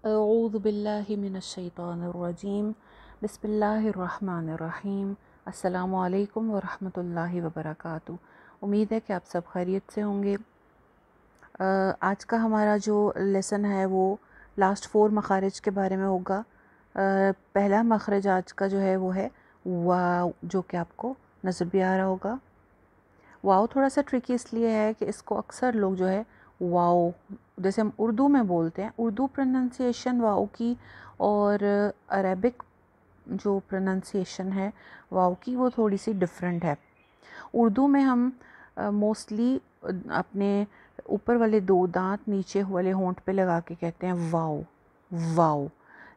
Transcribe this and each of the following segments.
अऊज़ु बिल्लाहि मिनश्शैतानिर्रजीम बिस्मिल्लाहिर्रहमानिर्रहीम अस्सलामु अलैकुम वरहमतुल्लाहि वबरकातुहू। उम्मीद है कि आप सब खैरियत से होंगे। आज का हमारा जो लेसन है वो लास्ट 4 मखारिज के बारे में होगा। पहला मखरज आज का जो है वो है वाव, जो कि आपको नज़र भी आ रहा होगा। वाव थोड़ा सा ट्रिकी इसलिए है कि इसको अक्सर लोग जो है वाव, जैसे हम उर्दू में बोलते हैं, उर्दू प्रोनंसिएशन वाव की और अरेबिक जो प्रोनंसिएशन है वाव की वो थोड़ी सी डिफरेंट है। उर्दू में हम मोस्टली अपने ऊपर वाले 2 दांत नीचे वाले होंठ पे लगा के कहते हैं वाव वाव,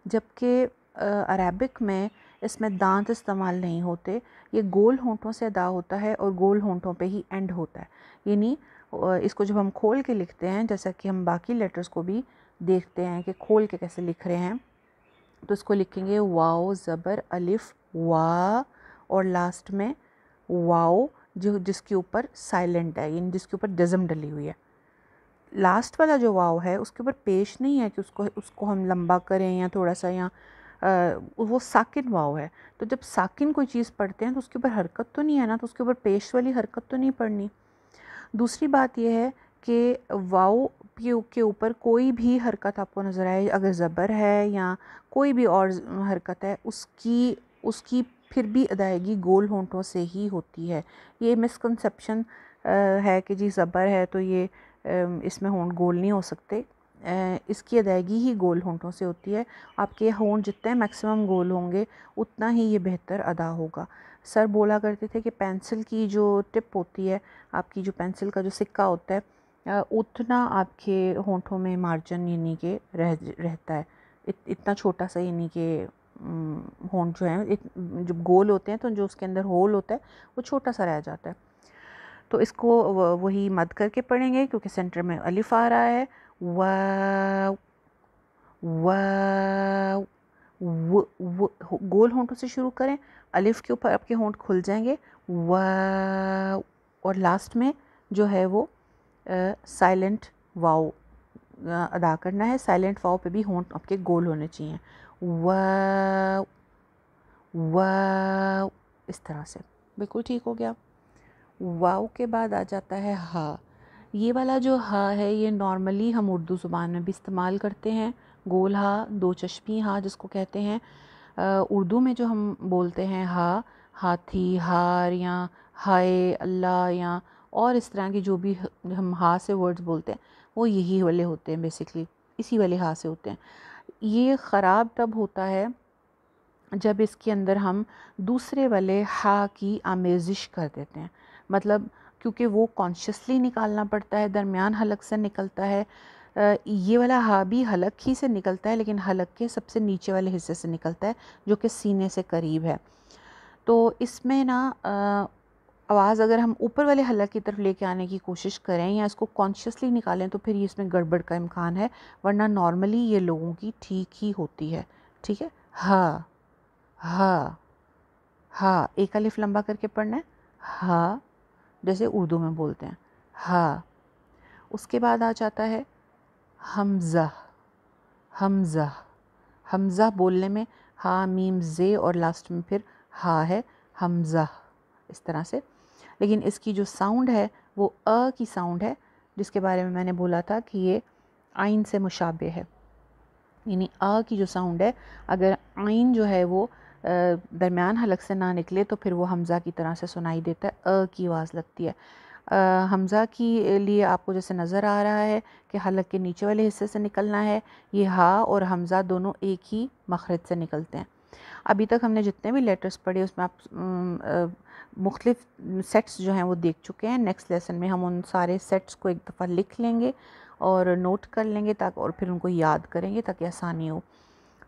जबकि अरेबिक में इसमें दांत इस्तेमाल नहीं होते। ये गोल होंठों से अदा होता है और गोल होंठों पे ही एंड होता है। यानी इसको जब हम खोल के लिखते हैं, जैसा कि हम बाकी लेटर्स को भी देखते हैं कि खोल के कैसे लिख रहे हैं, तो इसको लिखेंगे वाओ ज़बर अलिफ वा, और लास्ट में वाओ जो जिसके ऊपर साइलेंट है, यानी जिसके ऊपर जज़म डली हुई है। लास्ट वाला जो वाव है उसके ऊपर पेश नहीं है कि उसको हम लंबा करें या थोड़ा सा, या वो साकिन वाव है। तो जब साकिन कोई चीज़ पढ़ते हैं तो उसके ऊपर हरकत तो नहीं है ना, तो उसके ऊपर पेश वाली हरकत तो नहीं पढ़नी। दूसरी बात यह है कि वाव के ऊपर कोई भी हरकत आपको नज़र आए, अगर ज़बर है या कोई भी और हरकत है, उसकी फिर भी अदायगी गोल होंठों से ही होती है। ये मिसकंसेप्शन है कि जी ज़बर है तो ये इसमें होंठ गोल नहीं हो सकते। इसकी अदायगी ही गोल होंठों से होती है। आपके होंठ जितने मैक्सिमम गोल होंगे उतना ही ये बेहतर अदा होगा। सर बोला करते थे कि पेंसिल की जो टिप होती है, आपकी जो पेंसिल का जो सिक्का होता है, उतना आपके होंठों में मार्जिन यानी कि रहता है। इतना छोटा सा, यानी कि होंठ जो है जब गोल होते हैं तो जो उसके अंदर होल होता है वो छोटा सा रह जाता है। तो इसको वही मद करके पढ़ेंगे क्योंकि सेंटर में अलिफ आ रहा है। वाव वाव गोल होंठों से शुरू करें, अलिफ के ऊपर आपके होंठ खुल जाएंगे। वाव, और लास्ट में जो है वो साइलेंट वाव अदा करना है। साइलेंट वाव पे भी होंठ आपके गोल होने चाहिए। वाव वाव, इस तरह से बिल्कुल ठीक हो गया। वाव के बाद आ जाता है हा। ये वाला जो हा है ये नॉर्मली हम उर्दू ज़ुबान में भी इस्तेमाल करते हैं। गोल हा, 2 चश्मी हा जिसको कहते हैं। उर्दू में जो हम बोलते हैं हा, हाथी, हार या हाय अल्लाह या और इस तरह की जो भी हम हा से वर्ड्स बोलते हैं वो यही वाले होते हैं, बेसिकली इसी वाले हा से होते हैं। ये ख़राब तब होता है जब इसके अंदर हम दूसरे वाले हा की आमेज़िश कर देते हैं। मतलब क्योंकि वो कॉन्शियसली निकालना पड़ता है, दरमियान हलक से निकलता है। ये वाला हा भी हलक ही से निकलता है, लेकिन हलक के सबसे नीचे वाले हिस्से से निकलता है जो कि सीने से करीब है। तो इसमें ना आवाज़ अगर हम ऊपर वाले हलक की तरफ लेके आने की कोशिश करें या इसको कॉन्शियसली निकालें तो फिर ये इसमें गड़बड़ का इम्कान है, वरना नॉर्मली ये लोगों की ठीक ही होती है। ठीक है, हा हा हा, एक अलिफ लंबा करके पढ़ना है, हा, जैसे उर्दू में बोलते हैं हा। उसके बाद आ जाता है हमज़ा। हमज़ा, हमज़ा बोलने में हा मीम जे और लास्ट में फिर हा है, हमज़ा, इस तरह से। लेकिन इसकी जो साउंड है वो अ की साउंड है, जिसके बारे में मैंने बोला था कि ये आइन से मुशाबे है। यानी आ की जो साउंड है, अगर आइन जो है वो दरमियान हलक से ना निकले तो फिर वो हमज़ा की तरह से सुनाई देता है, अ की आवाज़ लगती है। हमज़ा के लिए आपको जैसे नज़र आ रहा है कि हलक के नीचे वाले हिस्से से निकलना है, ये हा और हमज़ा दोनों एक ही मखरज से निकलते हैं। अभी तक हमने जितने भी लेटर्स पढ़े उसमें आप मुख्तलिफ सेट्स जो हैं वो देख चुके हैं। नेक्स्ट लेसन में हम उन सारे सेट्स को एक दफ़ा लिख लेंगे और नोट कर लेंगे ताकि, और फिर उनको याद करेंगे ताकि आसानी हो।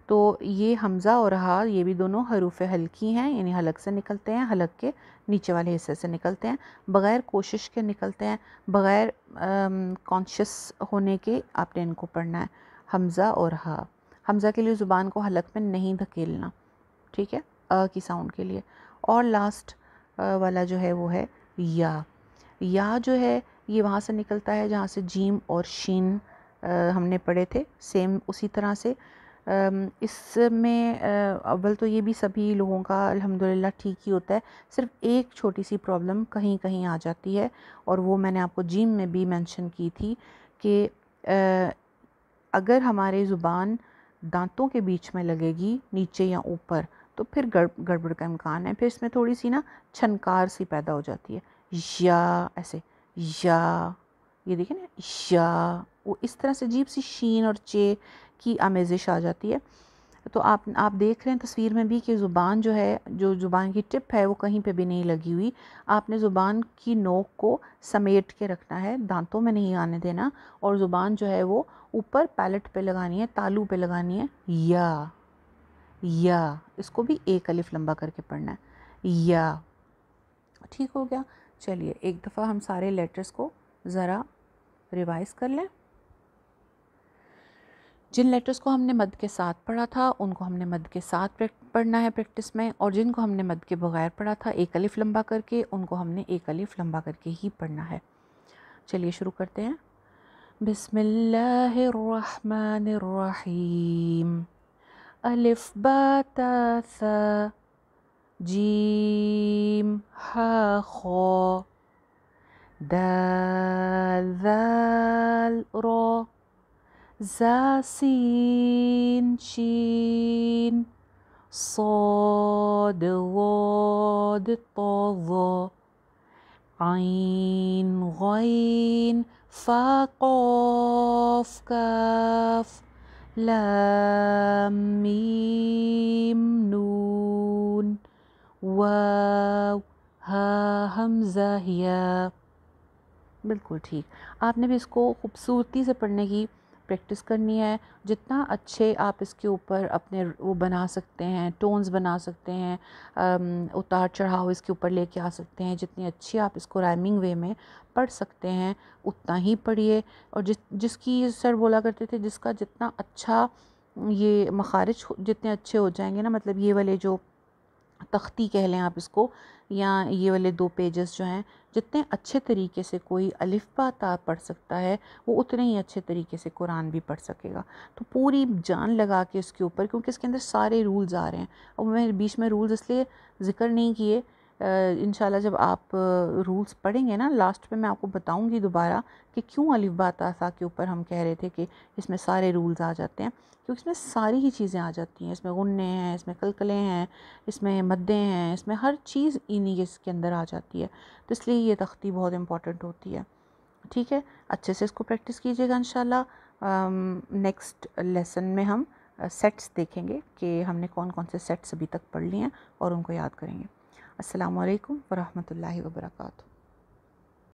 तो ये हमज़ा और हा ये भी दोनों हरूफ हल्की हैं, यानी हलक से निकलते हैं, हलक के नीचे वाले हिस्से से निकलते हैं, बग़ैर कोशिश के निकलते हैं, बग़ैर कॉन्शियस होने के आपने इनको पढ़ना है, हमज़ा और हा। हमज़ा के लिए ज़ुबान को हलक में नहीं धकेलना, ठीक है, अ की साउंड के लिए। और लास्ट वाला जो है वो है या। या जो है ये वहाँ से निकलता है जहाँ से जीम और शीन ہم نے پڑھے تھے سیم اسی طرح سے. اس میں اول تو یہ بھی سبھی لوگوں کا الحمدللہ ٹھیک ہی ہوتا ہے. صرف ایک چھوٹی سی پرابلم کہیں کہیں آ جاتی ہے، اور وہ میں نے آپ کو جیم میں بھی مینشن کی تھی کہ اگر ہمارے زبان دانتوں کے بیچ میں لگے گی نیچے یا اوپر تو پھر گڑبڑ کا امکان ہے. پھر اس میں تھوڑی سی نا چھنکار سی پیدا ہو جاتی ہے، یا ایسے، یا یہ دیکھیں نا، یا وہ اس طرح سے عجیب سی شین اور چے کی آمیزش آ جاتی ہے. تو آپ دیکھ رہے ہیں تصویر میں بھی کہ زبان جو ہے، جو زبان کی ٹپ ہے وہ کہیں پہ بھی نہیں لگی ہوئی. آپ نے زبان کی نوک کو سمیٹ کے رکھنا ہے، دانتوں میں نہیں آنے دینا، اور زبان جو ہے وہ اوپر پیلٹ پہ لگانی ہے، تالو پہ لگانی ہے. یا اس کو بھی ایک الف لمبا کر کے پڑھنا ہے، یا. ٹھیک ہو گیا. چلیے ایک دفعہ ہم سارے لیٹرز کو ذرا ریوائز کر لیں. جن لیٹرز کو ہم نے مد کے ساتھ پڑھا تھا ان کو ہم نے مد کے ساتھ پڑھنا ہے پریکٹس میں، اور جن کو ہم نے مد کے بغیر پڑھا تھا ایک الف لمبا کر کے، ان کو ہم نے ایک الف لمبا کر کے ہی پڑھنا ہے. چلیے شروع کرتے ہیں. بسم اللہ الرحمن الرحیم. الف با تا ثا جیم ہا خا دال ذال را زا سین شین صاد ضاد طا ظا عین غین فا قاف کاف لام میم نون واو ہا حمزہ یا. بالکل ٹھیک. آپ نے بھی اس کو خوبصورتی سے پڑھنے کی پریکٹس کرنی ہے. جتنا اچھے آپ اس کے اوپر اپنے وہ بنا سکتے ہیں، ٹونز بنا سکتے ہیں، اتار چڑھاؤ اس کے اوپر لے کے آ سکتے ہیں، جتنی اچھی آپ اس کو رائمنگ وے میں پڑھ سکتے ہیں اتنا ہی پڑھیے. اور جس کی سر بولا کرتے تھے جس کا جتنا اچھا یہ مخارج جتنے اچھے ہو جائیں گے نا، مطلب یہ والے جو تختی کہہ لیں آپ اس کو، یا یہ والے 2 پیجز جو ہیں، جتنے اچھے طریقے سے کوئی الف با تا پڑھ سکتا ہے وہ اتنے ہی اچھے طریقے سے قرآن بھی پڑھ سکے گا. تو پوری جان لگا کے اس کے اوپر، کیونکہ اس کے اندر سارے رولز آ رہے ہیں. اور میں بیچ میں رولز اس لیے ذکر نہیں کیے، انشاءاللہ جب آپ رولز پڑھیں گے نا لاسٹ پہ میں آپ کو بتاؤں گی دوبارہ کہ کیوں الف با تا ثا کے اوپر ہم کہہ رہے تھے کہ اس میں سارے رولز آ جاتے ہیں. کیونکہ اس میں ساری ہی چیزیں آ جاتی ہیں. اس میں غنّے ہیں، اس میں قلقلے ہیں، اس میں مدیں ہیں، اس میں ہر چیز انہی اس کے اندر آ جاتی ہے. تو اس لیے یہ تختی بہت امپورٹنٹ ہوتی ہے. ٹھیک ہے، اچھے سے اس کو پریکٹس کیجیے گا انشاءاللہ. نیکسٹ لیسن میں ہم سیٹس دیکھیں گے کہ ہم نے کون کون سے سیٹس ابھی تک پڑھ لیے ہیں اور ان کو یاد کریں گے. السلام علیکم ورحمۃ اللہ وبرکاتہ.